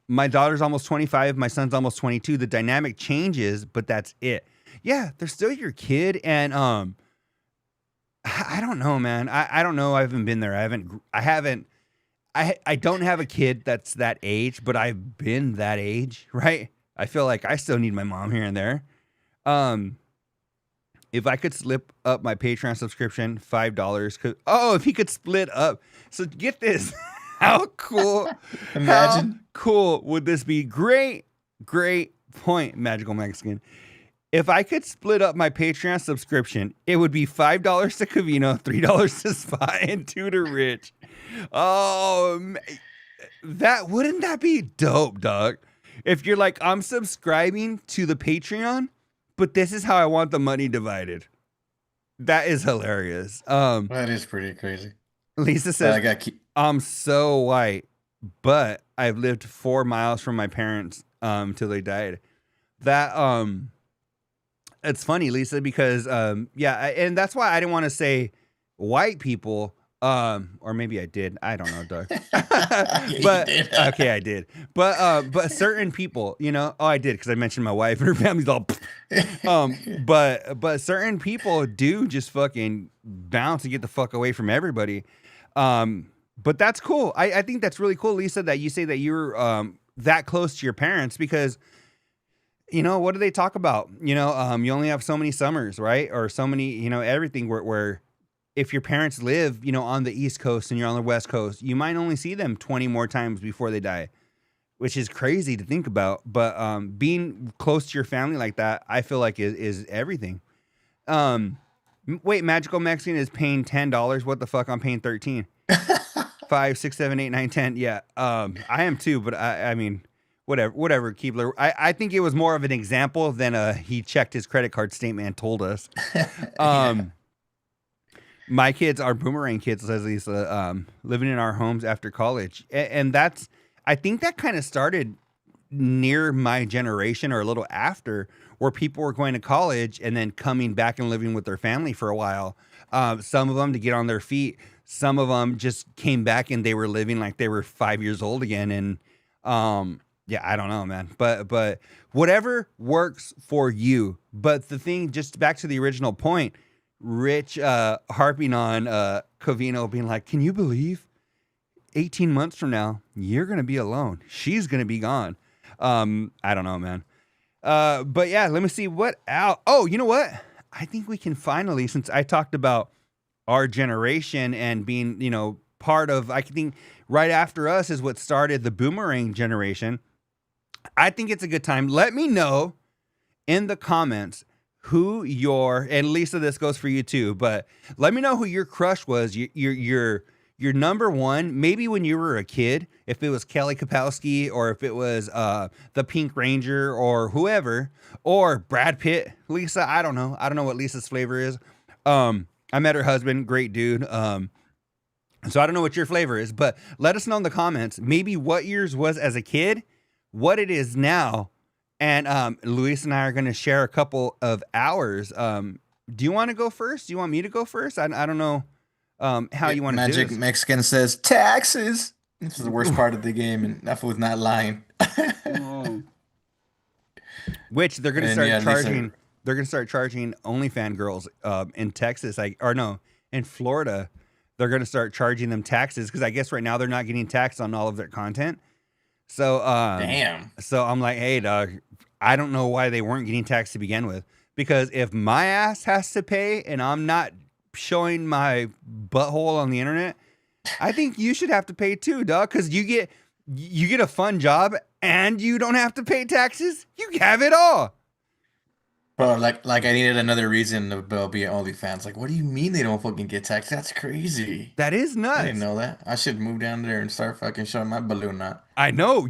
My daughter's almost 25. My son's almost 22. The dynamic changes, but that's it. Yeah, they're still your kid. And I don't know, man. I don't know. I haven't been there. I don't have a kid that's that age, but I've been that age, right? I feel like I still need my mom here and there. If I could slip up my Patreon subscription, $5. If he could split up. So get this. How cool. Imagine. How cool would this be? Great point, Magical Mexican. If I could split up my Patreon subscription, it would be $5 to Covino, $3 to Spot, and $2 to Rich. Oh, wouldn't that be dope, dog? If you're like, I'm subscribing to the Patreon, but this is how I want the money divided. That is hilarious. That is pretty crazy. Lisa says, I'm so white, but I've lived 4 miles from my parents till they died. That it's funny, Lisa, because and that's why I didn't want to say white people. Or maybe I did. I don't know, Doug. But okay, I did. But certain people, I did because I mentioned my wife and her family's all. But certain people do just fucking bounce and get the fuck away from everybody. But that's cool. I think that's really cool, Lisa, that you say that you're that close to your parents, because what do they talk about? You only have so many summers, right? Or so many, everything where if your parents live, on the East Coast and you're on the West Coast, you might only see them 20 more times before they die, which is crazy to think about. But being close to your family like that, I feel like is everything. Wait, Magical Mexican is paying $10. What the fuck? I'm paying 13. 5, 6, 7, 8, 9, 10. Yeah. I am too, but I mean, whatever, Keebler. I think it was more of an example than he checked his credit card statement and told us. My kids are boomerang kids, says Lisa, living in our homes after college. And I think that kind of started near my generation or a little after, where people were going to college and then coming back and living with their family for a while. Some of them to get on their feet. Some of them just came back and they were living like they were 5 years old again. And I don't know, man. But whatever works for you. But the thing, just back to the original point, Rich harping on Covino being like, can you believe 18 months from now, you're going to be alone. She's going to be gone. I don't know, man. But yeah, let me see what out. Oh, you know what? I think we can finally, since I talked about our generation and being, part of, I think right after us is what started the boomerang generation. I think it's a good time. Let me know in the comments who and Lisa, this goes for you too, but let me know who your crush was, your number one, maybe when you were a kid, if it was Kelly Kapowski or if it was the Pink Ranger or whoever, or Brad Pitt. Lisa, I don't know what Lisa's flavor is. I met her husband, great dude. So I don't know what your flavor is, but let us know in the comments maybe what yours was as a kid, what it is now. And Luis and I are going to share a couple of hours. Do you want to go first? Do you want me to go first? I don't know how you want to do Magic this. Mexican says taxes. This is the worst part of the game, and that was not lying. Which they're going to And start yeah, Lisa. charging. They're going to start charging OnlyFans girls in Texas, or no, in Florida. They're going to start charging them taxes because I guess right now they're not getting taxed on all of their content. So, Damn. so I'm like, hey, dog, I don't know why they weren't getting taxed to begin with. Because if my ass has to pay and I'm not showing my butthole on the internet, I think you should have to pay too, dog. Because you get a fun job and you don't have to pay taxes. You have it all. Bro, like I needed another reason to be an OnlyFans. Like, what do you mean they don't fucking get taxed? That's crazy. That is I didn't nuts. know that. I should move down there and start fucking showing my balloon out. I know,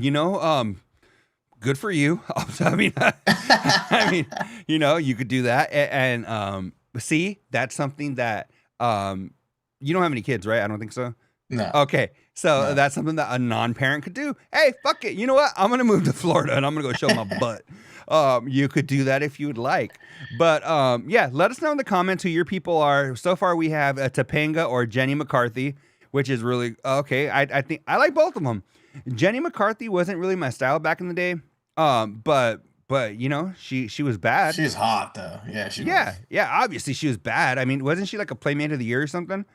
good for you. I mean, I mean, you could do that. And see, that's something that you don't have any kids, right? I don't think so. No, Okay, so no. that's something that a non-parent could do. Hey, fuck it. You know what? I'm gonna move to Florida and I'm gonna go show my butt. You could do that if you would like. But yeah, let us know in the comments who your people are. So far, we have Topanga or Jenny McCarthy, which is really okay. I think I like both of them. Jenny McCarthy wasn't really my style back in the day. But she was bad. She's hot though. Yeah, she Yeah, was. yeah. Obviously, she was bad. I mean, wasn't she like a Playmate of the Year or something?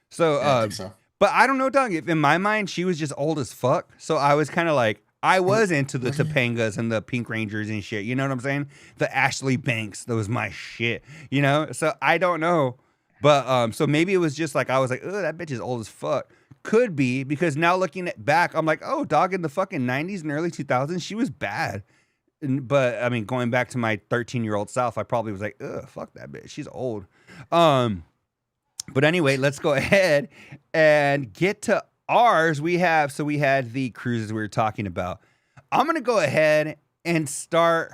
So, Yeah, I think so. but I don't know, Doug. If in my mind she was just old as fuck, so I was kind of like I was into the Topangas and the Pink Rangers and shit. You know what I'm saying? The Ashley Banks, that was my shit. So I don't know, but so maybe it was just like I was like, oh, that bitch is old as fuck. Could be because now looking back, I'm like, oh, dog, in the fucking 90s and early 2000s, she was bad. But I mean, going back to my 13-year-old self, I probably was like, ugh, fuck that bitch. She's old. But anyway, let's go ahead and get to ours. We had the cruises we were talking about. I'm going to go ahead and start.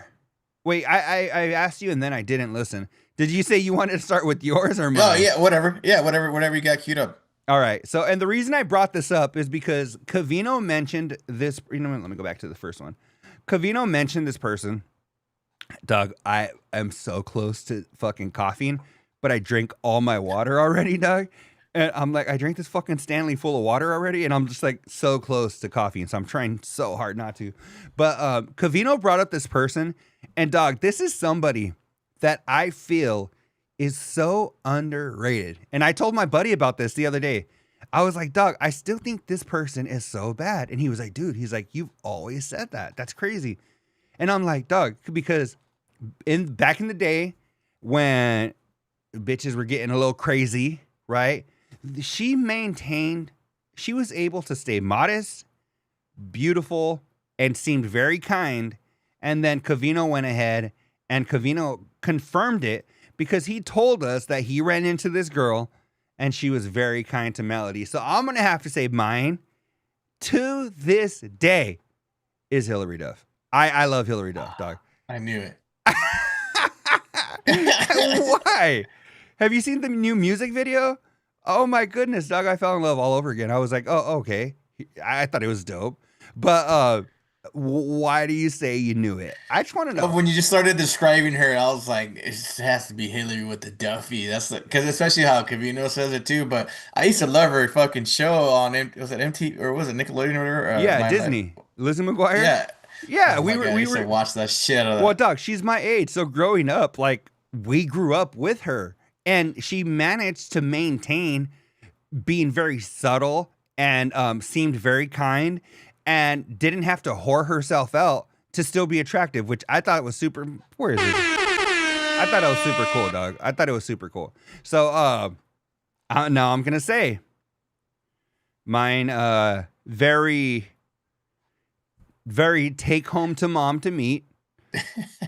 Wait, I asked you and then I didn't listen. Did you say you wanted to start with yours or mine? Oh yeah, whatever. Yeah, whatever you got queued up. All right. So, and the reason I brought this up is because Covino mentioned this. Let me go back to the first one. Covino mentioned this person. Doug, I am so close to fucking coughing, but I drink all my water already, Doug. And I'm like, I drank this fucking Stanley full of water already, and I'm just like so close to coughing. So I'm trying so hard not to. But Covino brought up this person, and Doug, this is somebody that I feel is so underrated. And I told my buddy about this the other day. I was like, Doug, I still think this person is so bad. And he was like, dude, you've always said that. That's crazy. And I'm like, Doug, because back in the day when bitches were getting a little crazy, right? She was able to stay modest, beautiful, and seemed very kind. And then Covino went ahead and Covino confirmed it because he told us that he ran into this girl and she was very kind to Melody. So I'm going to have to say mine to this day is Hillary Duff. I love Hillary Duff, dog. I knew it. Why? Have you seen the new music video? Oh my goodness, dog. I fell in love all over again. I was like, oh, okay. I thought it was dope. But why do you say you knew it? I just want to know. When you just started describing her, I was like, it has to be Hillary with the Duffy. That's because especially how Cavino says it too. But I used to love her fucking show on was it MTV or was it Nickelodeon or whatever? Yeah, Disney. Lizzie McGuire. Yeah, yeah. oh we God, I used to watch that shit out of that. Well, dog, she's my age, so growing up, like we grew up with her, and she managed to maintain being very subtle and seemed very kind. And didn't have to whore herself out to still be attractive, which I thought was super. Where is it? I thought it was super cool, dog. I thought it was super cool. So now I'm gonna say mine. Very, very take home to mom to meet.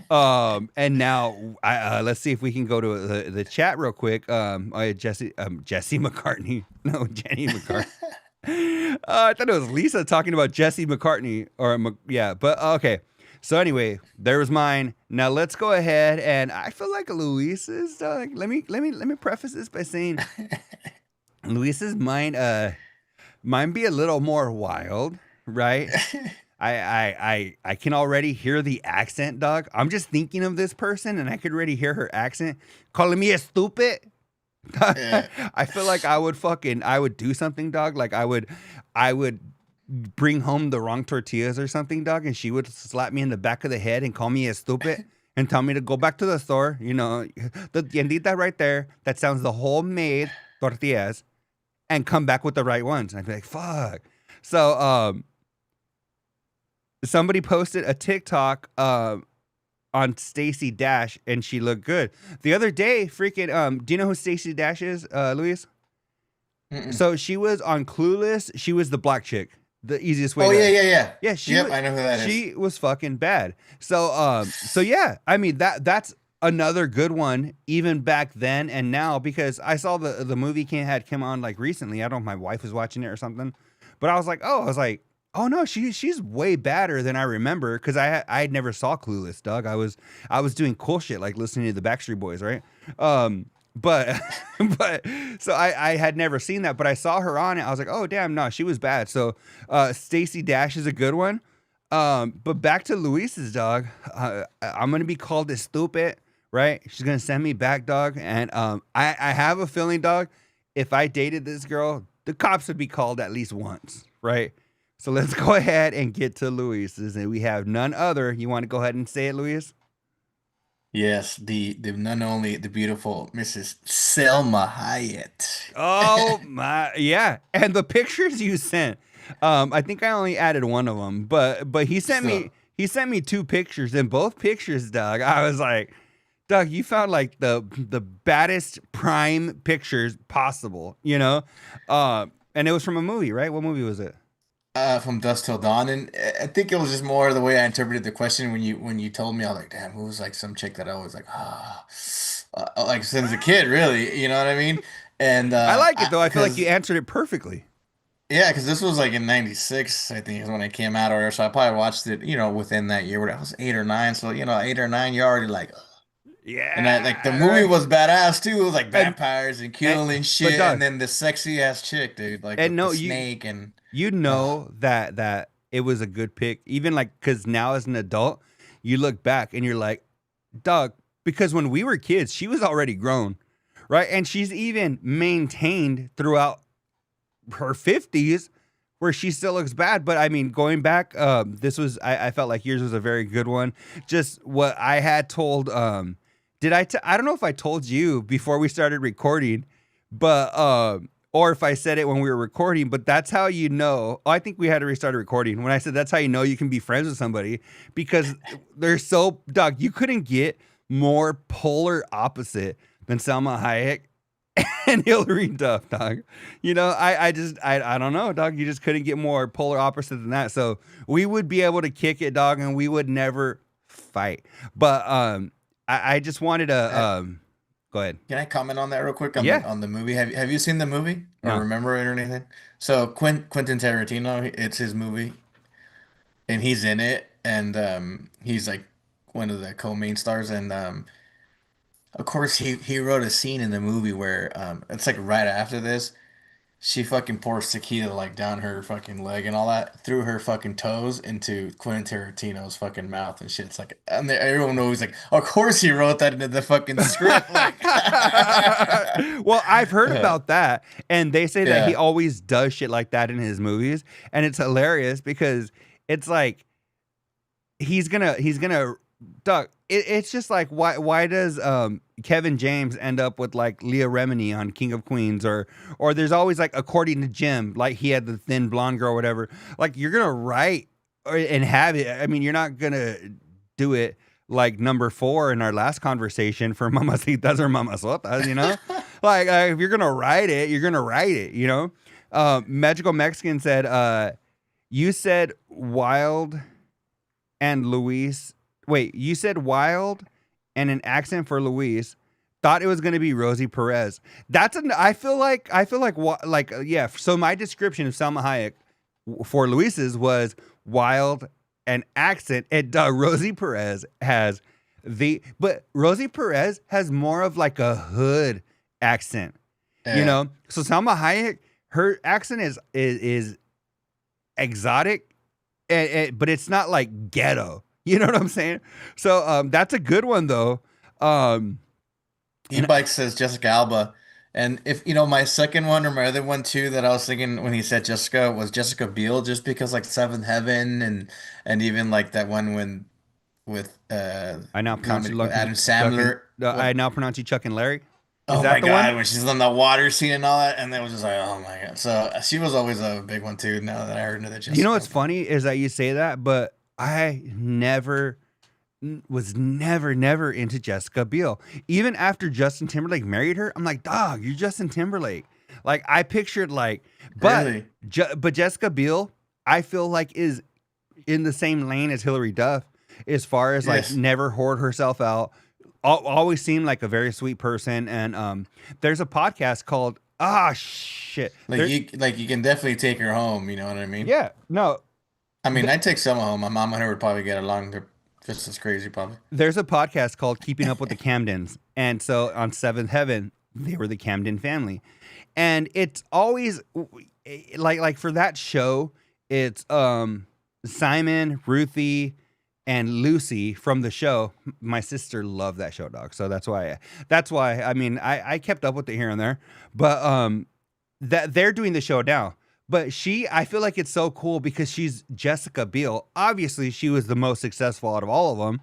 And now let's see if we can go to the chat real quick. Jesse McCartney. No, Jenny McCartney. I thought it was Lisa talking about Jesse McCartney yeah, but okay. So anyway, there was mine. Now let's go ahead and I feel like Luis's. Let me preface this by saying Luis's mine be a little more wild, right? I can already hear the accent, dog. I'm just thinking of this person, and I could already hear her accent calling me a stupid. Yeah. I feel like I would do something, dog. Like I would bring home the wrong tortillas or something, dog, and she would slap me in the back of the head and call me a stupid and tell me to go back to the store. You know, the tiendita right there that sounds the homemade tortillas and come back with the right ones. And I'd be like, fuck. So, somebody posted a TikTok, on Stacey Dash, and she looked good. The other day, freaking, do you know who Stacey Dash is, Luis? Mm-mm. So she was on Clueless. She was the black chick. The easiest way Oh yeah, to, yeah, yeah. yeah, Yep, I know who that is. she was fucking bad. So, so yeah, I mean that's another good one, even back then and now, because I saw the movie had come on like recently. I don't know if my wife was watching it or something, but I was like, oh no, she's way badder than I remember, because I never saw Clueless, Doug. I was doing cool shit like listening to the Backstreet Boys, right? But but so I had never seen that, but I saw her on it. I was like, oh damn, no, she was bad. So Stacey Dash is a good one. But back to Luis's, dog. I'm gonna be called a stupid, right? She's gonna send me back, dog. And I have a feeling, dog, if I dated this girl, the cops would be called at least once, right? So let's go ahead and get to Luis's, and we have none other. You want to go ahead and say it, Luis? Yes, the none only the beautiful Mrs. Selma Hayek. Oh my, yeah. And the pictures you sent, I think I only added one of them, but So he sent me two pictures, and both pictures, Doug. I was like, Doug, you found like the baddest prime pictures possible, you know? And it was from a movie, right? What movie was it? from Dusk Till Dawn, and I think it was just more the way I interpreted the question when you told me. I was like, damn, who was like some chick that I was like, like since a kid, really, you know what I mean? And I like it though. I feel like you because answered it perfectly. yeah, because this was like in '96, I think is when it came out, or so I probably watched it, within that year. When I was 8 or 9, so 8 or 9, you're already like, ugh. And I like the Yeah, movie right. was badass too. It was like And vampires and and killing but shit, and Doug, then the sexy ass chick, dude, like and with the no, snake and. you Uh, know that it was a good pick, even like because now as an adult, you look back and you're like, Doug, because when we were kids, she was already grown, right? And she's even maintained throughout her 50s, where she still looks bad. But I mean, going back, I felt like yours was a very good one. Just what I had told, I don't know if I told you before we started recording, but or if I said it when we were recording, but that's how you know. Oh, I think we had to restart recording when I said that's how you know you can be friends with somebody, because they're so, Doug, you couldn't get more polar opposite than Selma Hayek and Hillary Duff, dog. You know, I don't know, dog. You just couldn't get more polar opposite than that. So we would be able to kick it, dog, and we would never fight. But I just wanted to uh, go ahead. Can I comment on that real quick on Yeah. the movie? Have you seen the movie or No. remember it or anything? So Quentin Tarantino, it's his movie, and he's in it, and he's like one of the co-main stars, and of course he wrote a scene in the movie where it's like right after this. She fucking pours tequila like down her fucking leg and all that through her fucking toes into Quentin Tarantino's fucking mouth and shit. It's like, and everyone knows like, of course he wrote that into the fucking script. Like, Well, I've heard about that, and they say that he yeah, always does shit like that in his movies, and it's hilarious because it's like he's gonna Doug. It's just like, why does Kevin James end up with like Leah Remini on King of Queens, or there's always like, according to Jim, like he had the thin blonde girl or whatever. Like you're gonna write and have it. I mean, you're not gonna do it like number four in our last conversation for mamacitas or mamasotas, you know? Like if you're gonna write it, you're gonna write it, you know? Magical Mexican said, you said Wild and Luis. Wait, you said Wild and an accent for Luis. Thought it was gonna be Rosie Perez. Yeah. So my description of Salma Hayek for Luis's was Wild and accent, and Rosie Perez has but Rosie Perez has more of like a hood accent, you yeah, know. So Salma Hayek, her accent is exotic but it's not like ghetto. You know what I'm saying? So that's a good one though. Um, and E-Bike says Jessica Alba. And if you know my second one or my other one too that I was thinking when he said Jessica was Jessica Biel, just because like Seventh Heaven and even like that one when with I now pronounce you comedy with Lucky Adam Chuck and Sandler. I What? now pronounce you Chuck and Larry. Is Oh that my the one? God, when she's on the water scene and all that, and they was just like, oh my God. So she was always a big one too. Now that I heard another You know Jessica, what's funny is that you say that, but I never into Jessica Biel. Even after Justin Timberlake married her, I'm like, dog, you're Justin Timberlake. Like I pictured like, but really? but Jessica Biel, I feel like is in the same lane as Hillary Duff, as far as like Yes. never hoard herself out. Always seemed like a very sweet person. And there's a podcast called shit. Like you can definitely take her home. You know what I mean? Yeah, no, I mean, I'd take Selma home. My mom and her would probably get along. They're just as crazy, probably. there's a podcast called Keeping Up with the Camdens. And so on Seventh Heaven, they were the Camden family. And it's always like for that show, it's Simon, Ruthie, and Lucy from the show. My sister loved that show, dog. So that's why I mean I kept up with it here and there. But that they're doing the show now. But I feel like it's so cool because she's Jessica Biel. Obviously, she was the most successful out of all of them,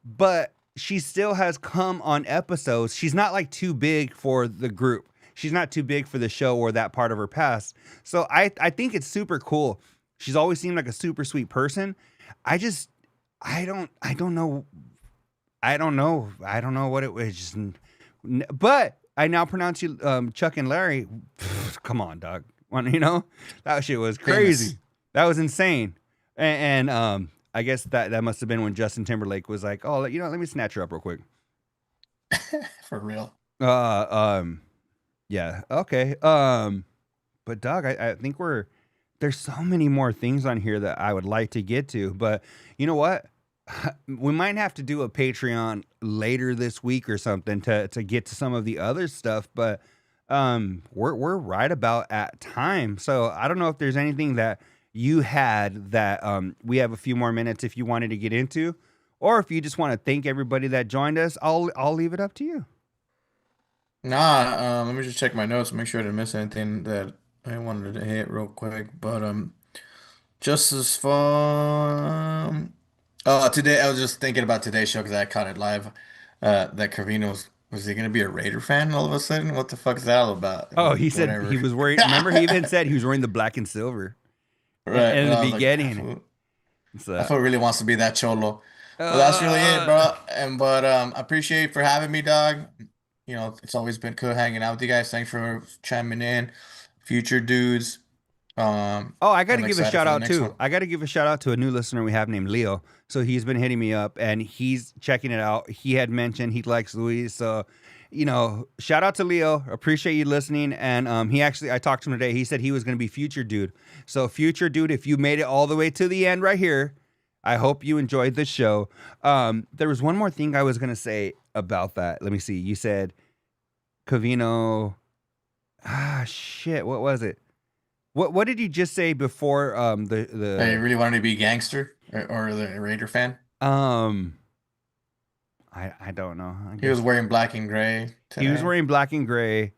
but she still has come on episodes. She's not like too big for the group. She's not too big for the show or that part of her past. So I think it's super cool. She's always seemed like a super sweet person. I just I don't know. I don't know what it was. But I now pronounce you Chuck and Larry. Come on, dog. You know, that shit was crazy. Famous. That was insane. And I guess that must have been when Justin Timberlake was like, "Oh, let me snatch her up real quick." For real. Uh, um, yeah, okay. But dog, I think there's so many more things on here that I would like to get to, but you know what? We might have to do a Patreon later this week or something to get to some of the other stuff, but we're right about at time. So I don't know if there's anything that you had that we have a few more minutes if you wanted to get into, or if you just want to thank everybody that joined us, I'll leave it up to you. Nah, let me just check my notes, make sure I didn't miss anything that I wanted to hit real quick. But just as fun. Oh, today I was just thinking about today's show because I caught it live. That Covino was he gonna be a Raider fan all of a sudden? What the fuck is that all about? Oh, But he said whatever. he was wearing. Remember, he even said he was wearing the black and silver Right. in And the I was like, beginning. that So, fool really wants to be that cholo. Well, that's really it, uh, bro. And but I appreciate you for having me, dog. You know, it's always been cool hanging out with you guys. Thanks for chiming in, future dudes. Oh, I got to I'm give a excited shout for the out next too. one. I got to give a shout out to a new listener we have named Leo. So he's been hitting me up and he's checking it out. He had mentioned he likes Luis. So, shout out to Leo. Appreciate you listening. And I talked to him today. He said he was going to be future dude. So future dude, if you made it all the way to the end right here, I hope you enjoyed the show. There was one more thing I was going to say about that. Let me see. You said Covino. Shit. What was it? What did you just say before Hey, you the really wanted to be a gangster or the Raider fan? um I don't know. I He was guess wearing black and gray he was today. wearing black and gray.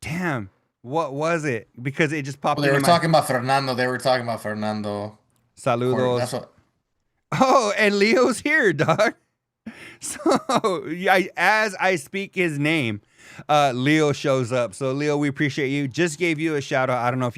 Damn, what was it? Because it just Well, popped they into were my talking about Fernando. They were talking about Fernando. That's saludos. what. Oh, and Leo's here, dog. So yeah, as I speak his name, Leo shows up. So Leo, we appreciate you. Just gave you a shout out. I don't know if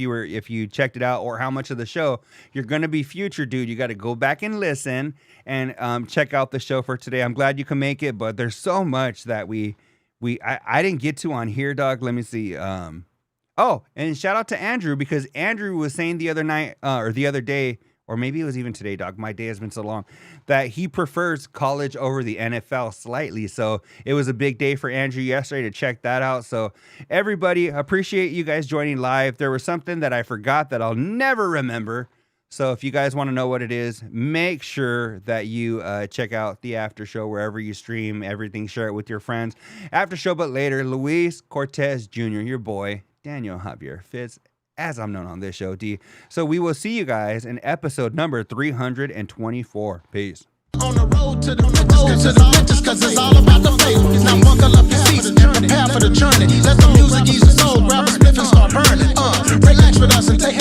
you checked it out or how much of the show you're gonna be future, dude. You got to go back and listen and check out the show for today. I'm glad you can make it, but there's so much that I didn't get to on here, dog. Let me see. Oh, and shout out to Andrew because Andrew was saying the other night or the other day. Or maybe it was even today, dog. My day has been so long that he prefers college over the NFL slightly. So it was a big day for Andrew yesterday to check that out. So everybody, appreciate you guys joining live. There was something that I forgot that I'll never remember. So if you guys want to know what it is, make sure that you check out the after show wherever you stream everything. Share it with your friends. After show, but later, Luis Cortez Jr., your boy, Daniel Javier Fitz, as I'm known on this show, D. So we will see you guys in episode number 324. Peace. On the road to the riches, cause it's all about the flavor. Now buckle up your seats and prepare for the journey. Let the music ease your soul, grab a spliff and start burning. Relax with us and take